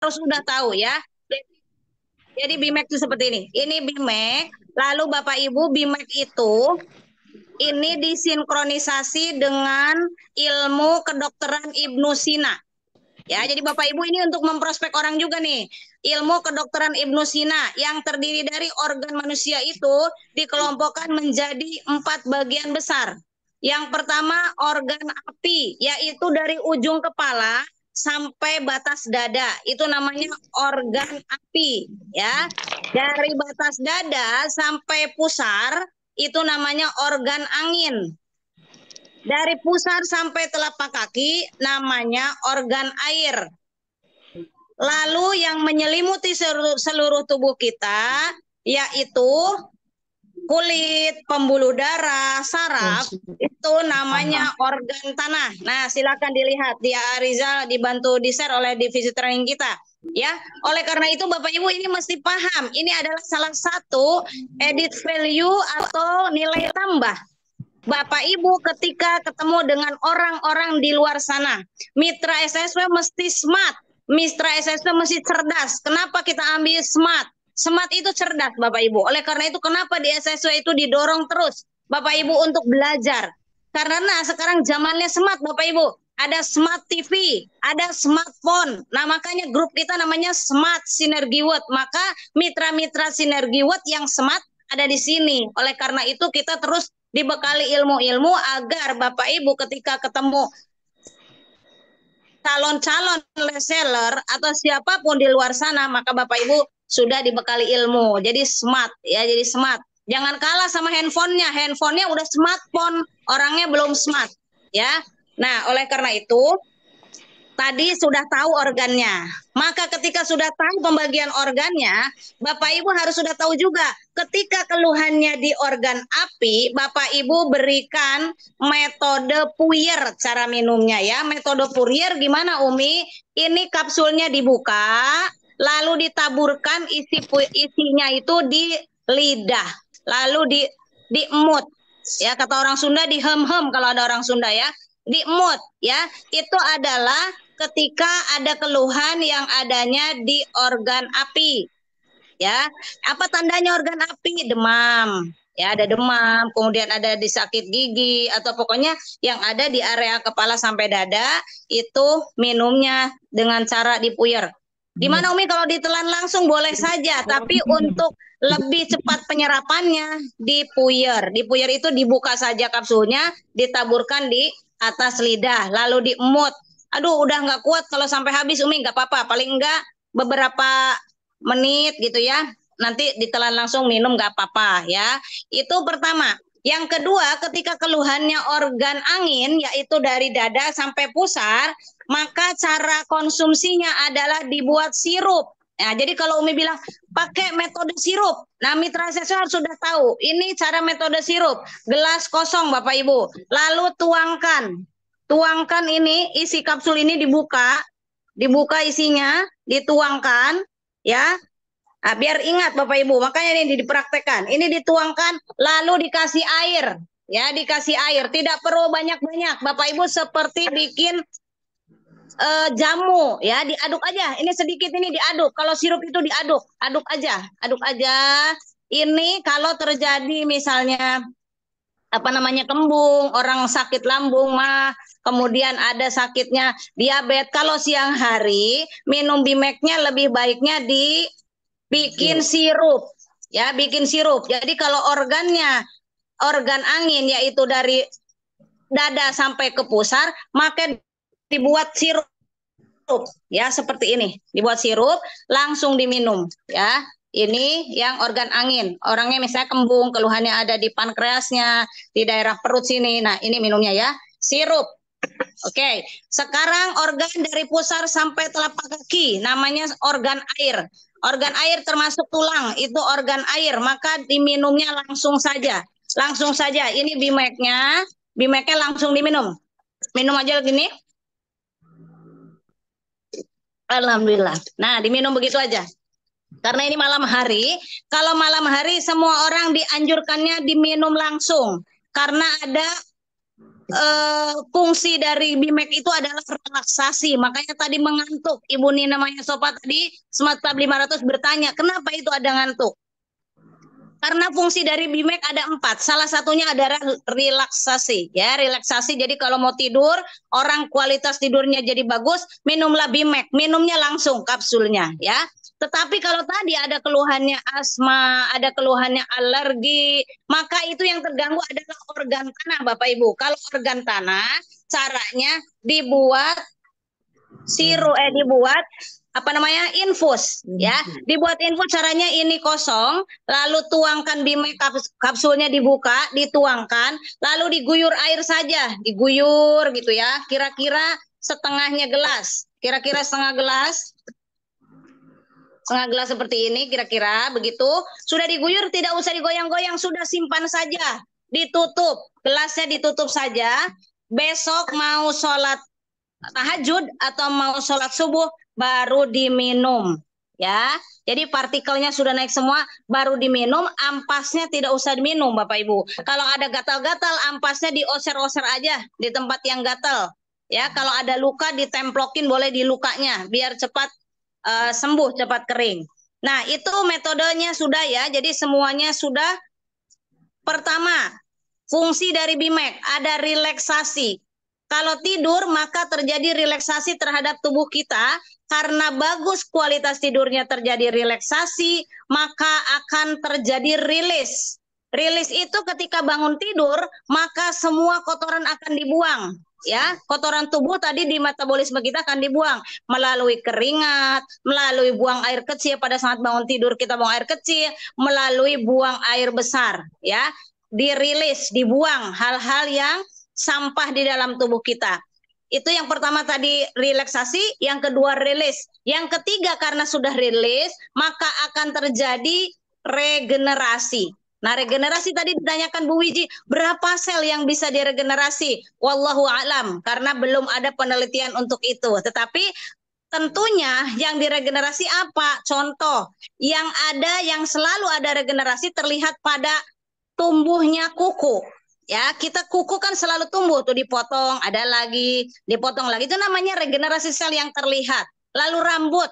harus sudah tahu ya. Jadi BIMEK itu seperti ini. Ini BIMEK, lalu Bapak Ibu BIMEK itu ini disinkronisasi dengan ilmu kedokteran Ibnu Sina. Ya, jadi Bapak Ibu ini untuk memprospek orang juga nih. Ilmu kedokteran Ibnu Sina yang terdiri dari organ manusia itu dikelompokkan menjadi 4 bagian besar. Yang pertama organ api, yaitu dari ujung kepala sampai batas dada. Itu namanya organ api, ya. Dari batas dada sampai pusar itu namanya organ angin. Dari pusar sampai telapak kaki namanya organ air. Lalu yang menyelimuti seluruh tubuh kita yaitu kulit, pembuluh darah, saraf, itu namanya organ tanah. Nah, silakan dilihat di Ariza dibantu di-share oleh divisi training kita. Ya, oleh karena itu Bapak Ibu ini mesti paham, ini adalah salah satu added value atau nilai tambah Bapak Ibu ketika ketemu dengan orang-orang di luar sana. Mitra SSW mesti smart, mitra SSW mesti cerdas. Kenapa kita ambil smart? Smart itu cerdas Bapak Ibu. Oleh karena itu kenapa di SSW itu didorong terus Bapak Ibu untuk belajar. Karena sekarang zamannya smart Bapak Ibu. Ada smart TV, ada smartphone. Nah makanya grup kita namanya Smart Synergy World. Maka mitra-mitra Synergy World yang smart ada di sini. Oleh karena itu kita terus dibekali ilmu-ilmu agar Bapak Ibu ketika ketemu calon-calon reseller atau siapapun di luar sana, maka Bapak Ibu sudah dibekali ilmu. Jadi smart ya, jadi smart. Jangan kalah sama handphonenya. Handphonenya udah smartphone, orangnya belum smart ya. Nah, oleh karena itu tadi sudah tahu organnya. Maka ketika sudah tahu pembagian organnya, Bapak Ibu harus sudah tahu juga ketika keluhannya di organ api, Bapak Ibu berikan metode puyer cara minumnya ya. Metode puyer gimana Umi? Ini kapsulnya dibuka, lalu ditaburkan isinya itu di lidah, lalu diemut. Ya, kata orang Sunda dihem-hem kalau ada orang Sunda ya. Diemut ya. Itu adalah ketika ada keluhan yang adanya di organ api. Ya, apa tandanya organ api? Demam. Ya, ada demam, kemudian ada di sakit gigi atau pokoknya yang ada di area kepala sampai dada itu minumnya dengan cara dipuyer. Gimana Umi kalau ditelan langsung boleh saja, tapi untuk lebih cepat penyerapannya dipuyer. Dipuyer itu dibuka saja kapsulnya, ditaburkan di atas lidah, lalu diemut. Aduh, udah nggak kuat kalau sampai habis Umi, nggak apa-apa. Paling enggak beberapa menit gitu ya. Nanti ditelan langsung minum nggak apa-apa ya. Itu pertama. Yang kedua, ketika keluhannya organ angin, yaitu dari dada sampai pusar, maka cara konsumsinya adalah dibuat sirup. Nah, jadi kalau Umi bilang pakai metode sirup, nah mitra sesar sudah tahu. Ini cara metode sirup. Gelas kosong Bapak Ibu. Lalu tuangkan ini, isi kapsul ini dibuka isinya, dituangkan, ya. Nah, biar ingat Bapak Ibu, makanya ini dipraktekkan. Ini dituangkan, lalu dikasih air, ya, dikasih air. Tidak perlu banyak-banyak. Bapak Ibu seperti bikin jamu, ya, diaduk aja. Ini sedikit ini diaduk. Kalau sirup itu diaduk, aduk aja. Ini kalau terjadi misalnya apa namanya kembung, orang sakit lambung mah, kemudian ada sakitnya diabetes. Kalau siang hari minum BIMEK-nya lebih baiknya dibikin sirup, ya, bikin sirup. Jadi kalau organ angin yaitu dari dada sampai ke pusar, maka dibuat sirup, ya seperti ini, dibuat sirup langsung diminum, ya. Ini yang organ angin, orangnya misalnya kembung, keluhannya ada di pankreasnya, di daerah perut sini. Nah, ini minumnya ya, sirup. Oke, sekarang organ dari pusar sampai telapak kaki, namanya organ air. Organ air termasuk tulang, itu organ air, maka diminumnya langsung saja. Langsung saja, ini BIMEK-nya langsung diminum. Minum aja gini. Alhamdulillah. Nah, diminum begitu aja. Karena ini malam hari, kalau malam hari semua orang dianjurkannya diminum langsung. Karena ada fungsi dari BIMEK itu adalah relaksasi. Makanya tadi mengantuk. Ibu Nina namanya Sopa tadi Smart Club 500 bertanya, kenapa itu ada ngantuk? Karena fungsi dari BIMEK ada 4. Salah satunya adalah relaksasi. Ya, relaksasi. Jadi kalau mau tidur, orang kualitas tidurnya jadi bagus, minumlah BIMEK. Minumnya langsung kapsulnya, ya. Tetapi kalau tadi ada keluhannya asma, ada keluhannya alergi, maka itu yang terganggu adalah organ tanah, Bapak Ibu. Kalau organ tanah, caranya dibuat dibuat apa namanya infus, ya, dibuat infus. Caranya ini kosong, lalu tuangkan BIMEK, kapsulnya dibuka, dituangkan, lalu diguyur air saja, diguyur gitu ya, kira-kira setengahnya gelas, kira-kira setengah gelas seperti ini, kira-kira begitu. Sudah diguyur, tidak usah digoyang-goyang, sudah simpan saja, ditutup, gelasnya ditutup saja. Besok mau sholat tahajud atau mau sholat subuh baru diminum, ya. Jadi partikelnya sudah naik semua, baru diminum. Ampasnya tidak usah diminum, Bapak Ibu. Kalau ada gatal-gatal, ampasnya dioser-oser aja di tempat yang gatal, ya. Kalau ada luka, ditemplokin boleh di lukanya biar cepat sembuh, cepat kering. Nah, itu metodenya sudah, ya. Jadi semuanya sudah. Pertama, fungsi dari BIMEK ada relaksasi. Kalau tidur maka terjadi relaksasi terhadap tubuh kita. Karena bagus kualitas tidurnya, terjadi relaksasi, maka akan terjadi rilis. Rilis itu ketika bangun tidur, maka semua kotoran akan dibuang. Ya, kotoran tubuh tadi di metabolisme kita akan dibuang melalui keringat, melalui buang air kecil pada saat bangun tidur kita buang air kecil, melalui buang air besar, ya. Dirilis, dibuang hal-hal yang sampah di dalam tubuh kita. Itu yang pertama tadi relaksasi, yang kedua rilis. Yang ketiga karena sudah rilis, maka akan terjadi regenerasi. Nah, regenerasi tadi ditanyakan Bu Wiji, berapa sel yang bisa diregenerasi? Wallahu a'lam, karena belum ada penelitian untuk itu. Tetapi tentunya yang diregenerasi apa? Contoh, yang ada, yang selalu ada regenerasi terlihat pada tumbuhnya kuku. Ya, kita kuku kan selalu tumbuh tuh, dipotong, ada lagi, dipotong lagi. Itu namanya regenerasi sel yang terlihat. Lalu rambut,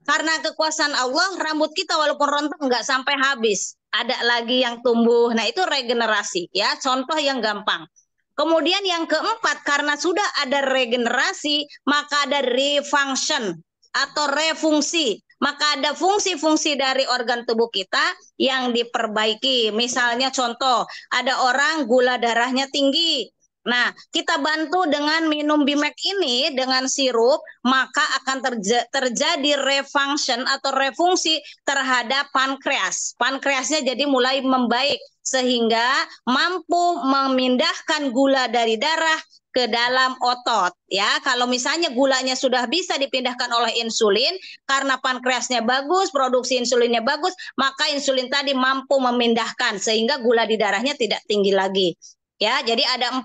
karena kekuasaan Allah, rambut kita walaupun rontok nggak sampai habis, ada lagi yang tumbuh. Nah, itu regenerasi, ya. Contoh yang gampang. Kemudian yang keempat, karena sudah ada regenerasi, maka ada refunction atau refungsi. Maka ada fungsi-fungsi dari organ tubuh kita yang diperbaiki. Misalnya contoh, ada orang gula darahnya tinggi. Nah, kita bantu dengan minum BIMEK ini dengan sirup, maka akan terjadi refunction atau refungsi terhadap pankreas. Pankreasnya jadi mulai membaik sehingga mampu memindahkan gula dari darah ke dalam otot, ya. Kalau misalnya gulanya sudah bisa dipindahkan oleh insulin karena pankreasnya bagus, produksi insulinnya bagus, maka insulin tadi mampu memindahkan sehingga gula di darahnya tidak tinggi lagi. Ya, jadi ada 4,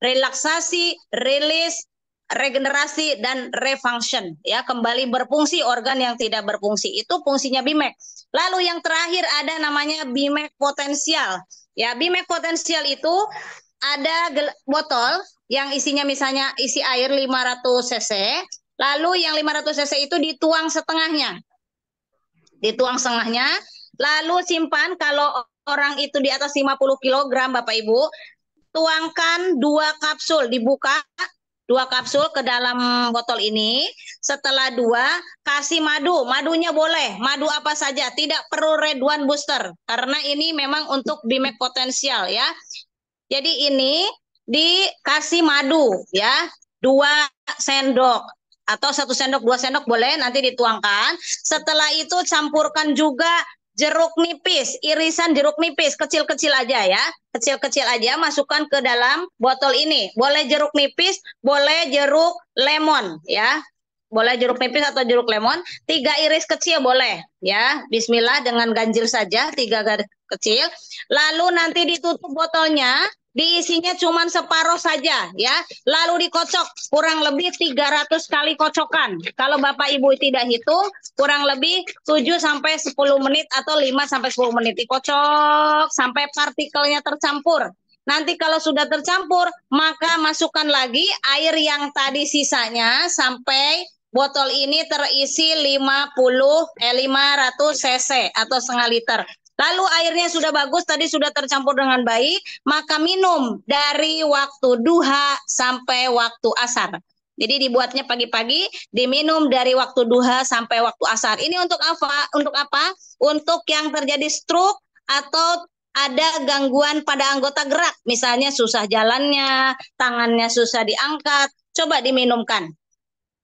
relaksasi, rilis, regenerasi, dan refunction. Ya, kembali berfungsi organ yang tidak berfungsi. Itu fungsinya BIMEK. Lalu yang terakhir ada namanya BIMEK potensial. Ya, BIMEK potensial itu ada botol yang isinya misalnya isi air 500 cc, lalu yang 500 cc itu dituang setengahnya. Dituang setengahnya, lalu simpan. Kalau orang itu di atas 50 kg, Bapak Ibu, tuangkan 2 kapsul, dibuka 2 kapsul ke dalam botol ini. Setelah 2, kasih madu. Madunya boleh, madu apa saja, tidak perlu Red One Booster karena ini memang untuk BIMEK potensial, ya. Jadi ini dikasih madu, ya, 2 sendok atau 1 sendok, 2 sendok boleh, nanti dituangkan. Setelah itu campurkan juga jeruk nipis, irisan jeruk nipis, kecil-kecil aja, ya, kecil-kecil aja, masukkan ke dalam botol ini. Boleh jeruk nipis, boleh jeruk lemon, ya. Boleh jeruk nipis atau jeruk lemon, 3 iris kecil boleh, ya. Bismillah dengan ganjil saja, 3 garis kecil. Lalu nanti ditutup botolnya, diisinya cuma separuh saja, ya. Lalu dikocok kurang lebih 300 kali kocokan. Kalau Bapak Ibu tidak hitung, kurang lebih 7 sampai 10 menit atau 5 sampai 10 menit dikocok sampai partikelnya tercampur. Nanti kalau sudah tercampur, maka masukkan lagi air yang tadi sisanya sampai botol ini terisi 500 cc atau setengah liter. Lalu airnya sudah bagus, tadi sudah tercampur dengan baik, maka minum dari waktu duha sampai waktu asar. Jadi dibuatnya pagi-pagi, diminum dari waktu duha sampai waktu asar. Ini untuk apa? Untuk apa? Untuk yang terjadi stroke atau ada gangguan pada anggota gerak, misalnya susah jalannya, tangannya susah diangkat, coba diminumkan.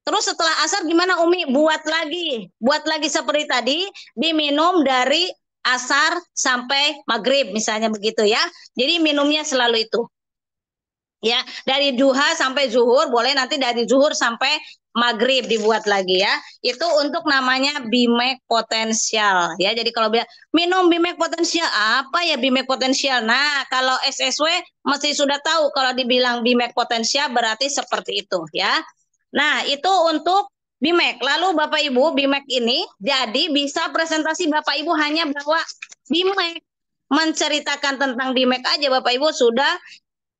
Terus setelah asar gimana Umi? Buat lagi seperti tadi, diminum dari asar sampai maghrib, misalnya begitu ya. Jadi minumnya selalu itu. Ya, dari duha sampai zuhur, boleh nanti dari zuhur sampai maghrib dibuat lagi ya. Itu untuk namanya Bimek potensial ya. Jadi kalau minum Bimek potensial, apa ya Bimek potensial? Nah, kalau SSW mesti sudah tahu kalau dibilang Bimek potensial berarti seperti itu ya. Nah, itu untuk Bimek. Lalu Bapak Ibu, Bimek ini jadi bisa presentasi Bapak Ibu hanya bawa Bimek. Menceritakan tentang Bimek aja Bapak Ibu sudah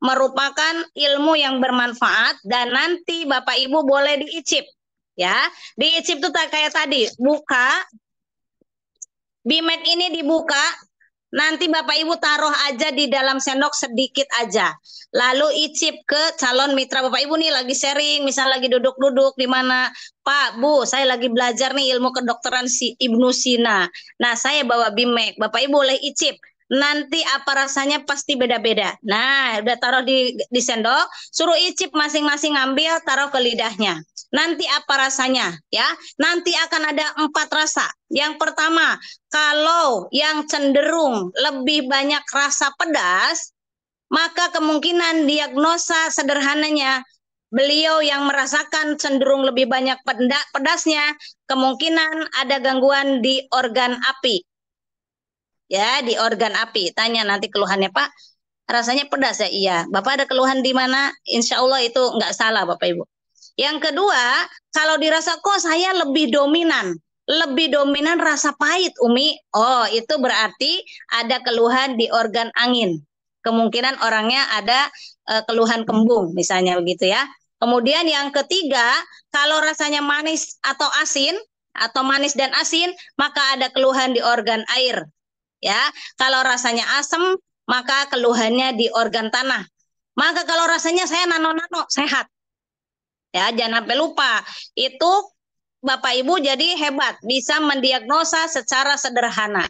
merupakan ilmu yang bermanfaat dan nanti Bapak Ibu boleh diicip ya. Diicip tuh kayak tadi, buka Bimek ini dibuka, nanti Bapak Ibu taruh aja di dalam sendok sedikit aja. Lalu icip ke calon mitra Bapak Ibu nih lagi sharing, misal lagi duduk-duduk di mana, Pak, Bu, saya lagi belajar nih ilmu kedokteran si Ibnu Sina. Nah, saya bawa Bimek. Bapak Ibu boleh icip. Nanti apa rasanya pasti beda-beda. Nah, udah taruh di sendok, suruh icip masing-masing ngambil, taruh ke lidahnya. Nanti apa rasanya ya? Nanti akan ada 4 rasa. Yang pertama, kalau yang cenderung lebih banyak rasa pedas, maka kemungkinan diagnosa sederhananya beliau yang merasakan cenderung lebih banyak pedasnya, kemungkinan ada gangguan di organ api. Ya, di organ api. Tanya nanti keluhannya, Pak, rasanya pedas ya? Iya. Bapak ada keluhan di mana? Insya Allah itu nggak salah, Bapak Ibu. Yang kedua, kalau dirasa kok saya lebih dominan rasa pahit, Umi. Oh, itu berarti ada keluhan di organ angin. Kemungkinan orangnya ada keluhan kembung, misalnya begitu ya. Kemudian yang ketiga, kalau rasanya manis atau asin, atau manis dan asin, maka ada keluhan di organ air. Ya, kalau rasanya asam, maka keluhannya di organ tanah. Maka kalau rasanya saya nano-nano, sehat. Ya, jangan sampai lupa. Itu Bapak Ibu jadi hebat, bisa mendiagnosa secara sederhana.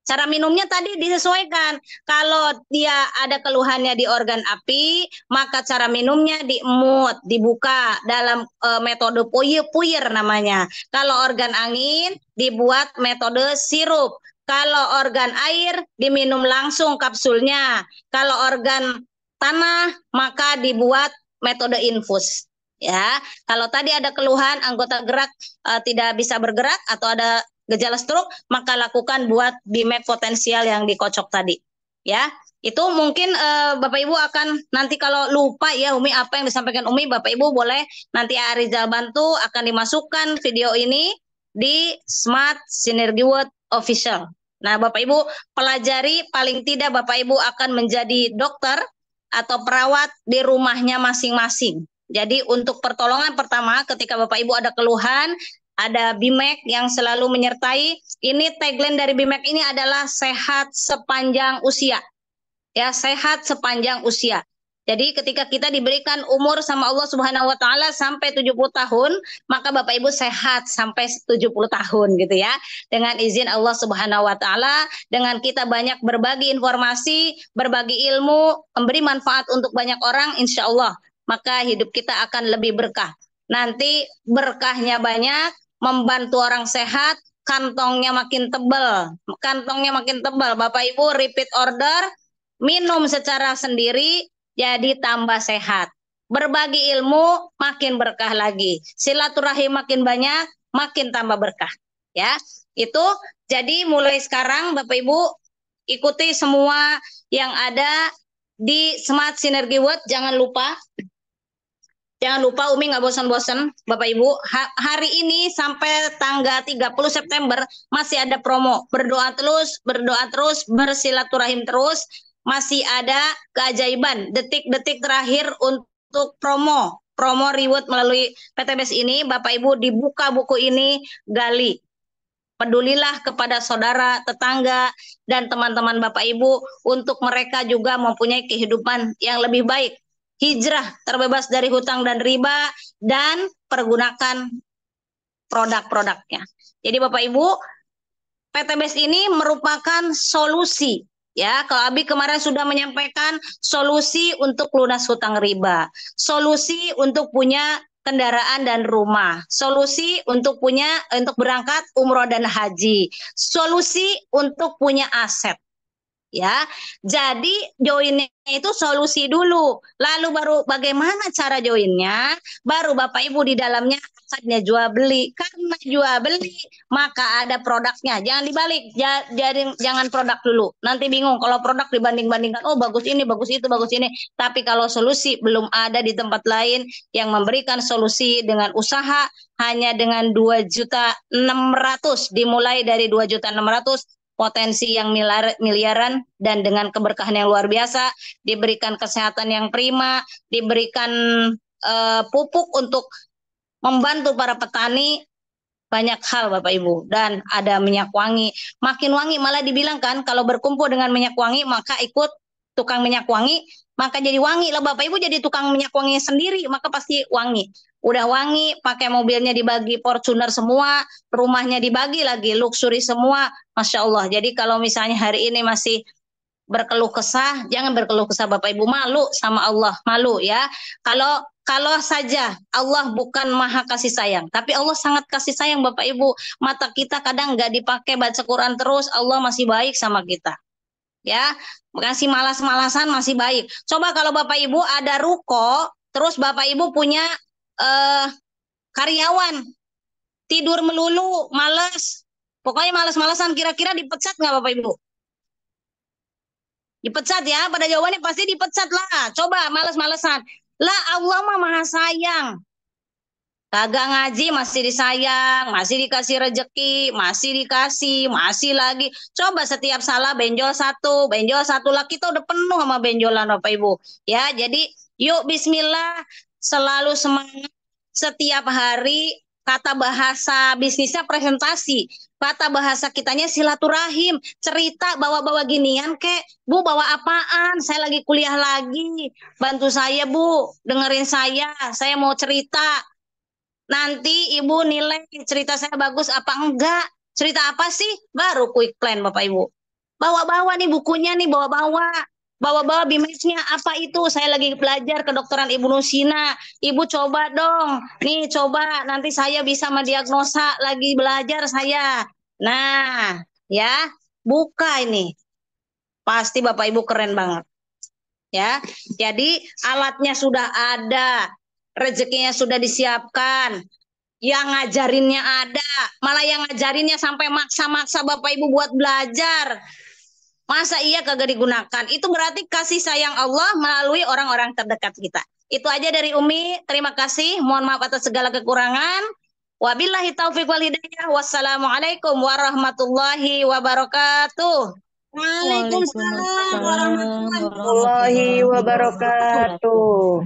Cara minumnya tadi disesuaikan. Kalau dia ada keluhannya di organ api, maka cara minumnya diemut, dibuka dalam metode puyer namanya. Kalau organ angin, dibuat metode sirup. Kalau organ air, diminum langsung kapsulnya. Kalau organ tanah, maka dibuat metode infus. Ya, kalau tadi ada keluhan anggota gerak tidak bisa bergerak atau ada gejala stroke, maka lakukan buat Bimek potensial yang dikocok tadi. Ya, itu mungkin Bapak Ibu akan nanti kalau lupa ya Umi apa yang disampaikan Umi, Bapak Ibu boleh nanti Arizal bantu akan dimasukkan video ini di Smart Synergy World Official. Nah, Bapak Ibu pelajari, paling tidak Bapak Ibu akan menjadi dokter atau perawat di rumahnya masing-masing. Jadi untuk pertolongan pertama ketika Bapak Ibu ada keluhan, ada Bimek yang selalu menyertai. Ini tagline dari Bimek ini adalah sehat sepanjang usia. Ya, sehat sepanjang usia. Jadi ketika kita diberikan umur sama Allah Subhanahu wa taala sampai 70 tahun, maka Bapak Ibu sehat sampai 70 tahun gitu ya. Dengan izin Allah Subhanahu wa taala, dengan kita banyak berbagi informasi, berbagi ilmu, memberi manfaat untuk banyak orang, insya Allah, maka hidup kita akan lebih berkah. Nanti berkahnya banyak, membantu orang sehat, kantongnya makin tebal. Kantongnya makin tebal. Bapak Ibu repeat order, minum secara sendiri, jadi tambah sehat. Berbagi ilmu, makin berkah lagi. Silaturahim makin banyak, makin tambah berkah. Ya, itu jadi mulai sekarang Bapak Ibu ikuti semua yang ada di Smart Synergy World. Jangan lupa Umi nggak bosan-bosan Bapak Ibu. Hari ini sampai tanggal 30 September masih ada promo. Berdoa terus, bersilaturahim terus. masih ada keajaiban detik-detik terakhir untuk promo reward melalui PTBS ini. Bapak Ibu, dibuka buku ini, gali. Pedulilah kepada saudara, tetangga, dan teman-teman Bapak Ibu untuk mereka juga mempunyai kehidupan yang lebih baik. Hijrah terbebas dari hutang dan riba, dan pergunakan produk-produknya. Jadi Bapak Ibu, PTBS ini merupakan solusi. Ya, kalau Abi kemarin sudah menyampaikan solusi untuk lunas hutang riba, solusi untuk punya kendaraan dan rumah, solusi untuk berangkat umroh dan haji, solusi untuk punya aset. Ya, jadi joinnya itu solusi dulu, lalu baru bagaimana cara joinnya, baru Bapak Ibu di dalamnya akadnya jual beli. Karena jual beli maka ada produknya, jangan dibalik. Jadi jangan produk dulu, nanti bingung kalau produk dibanding-bandingkan, oh bagus ini, bagus itu, bagus ini, tapi kalau solusi belum ada di tempat lain yang memberikan solusi dengan usaha hanya dengan 2.600.000, dimulai dari 2.600.000, potensi yang miliaran, dan dengan keberkahan yang luar biasa, diberikan kesehatan yang prima, diberikan pupuk untuk membantu para petani, banyak hal Bapak Ibu, dan ada minyak wangi. Makin wangi, malah dibilang kan kalau berkumpul dengan minyak wangi maka ikut tukang minyak wangi, maka jadi wangi lah Bapak Ibu, jadi tukang minyak wangi sendiri, maka pasti wangi. Udah wangi, pakai mobilnya dibagi Fortuner semua, rumahnya dibagi lagi luxury semua, Masya Allah. Jadi kalau misalnya hari ini masih berkeluh kesah, jangan berkeluh kesah Bapak Ibu, malu sama Allah, malu ya. Kalau saja Allah bukan maha kasih sayang, tapi Allah sangat kasih sayang Bapak Ibu. Mata kita kadang nggak dipakai baca Quran terus, Allah masih baik sama kita. Ya, masih malas-malasan masih baik. Coba kalau Bapak Ibu ada ruko, terus Bapak Ibu punya karyawan tidur melulu, males, pokoknya malas-malasan, kira-kira dipecat nggak Bapak Ibu? Dipecat ya, pada jawabannya pasti dipecat lah. Coba males-malesan. Lah Allah mah maha sayang. Kagak ngaji masih disayang, masih dikasih rejeki, masih dikasih, masih lagi. Coba setiap salah benjol satu lah. Kita udah penuh sama benjolan Bapak Ibu. Ya, jadi yuk bismillah, selalu semangat setiap hari. Kata bahasa bisnisnya presentasi, kata bahasa kitanya silaturahim, cerita bawa-bawa ginian kek. Bu bawa apaan? Saya lagi kuliah lagi. Bantu saya Bu, dengerin saya mau cerita. Nanti Ibu nilai cerita saya bagus apa enggak. Cerita apa sih? Baru quick plan Bapak Ibu. Bawa-bawa nih bukunya nih, bawa-bawa. Bawa-bawa bimasnya apa itu? Saya lagi belajar kedokteran Ibnu Sina. Ibu coba dong. Nih coba nanti saya bisa mendiagnosa, lagi belajar saya. Nah, ya, buka ini. Pasti Bapak Ibu keren banget. Ya. Jadi alatnya sudah ada, rezekinya sudah disiapkan, yang ngajarinnya ada, malah yang ngajarinnya sampai maksa-maksa Bapak Ibu buat belajar. Masa iya kagak digunakan? Itu berarti kasih sayang Allah melalui orang-orang terdekat kita. Itu aja dari Umi. Terima kasih. Mohon maaf atas segala kekurangan. Wabillahi taufiq wal hidayah. Wassalamualaikum warahmatullahi wabarakatuh. Waalaikumsalam Waalaikumsalam warahmatullahi warahmatullahi wabarakatuh. wabarakatuh.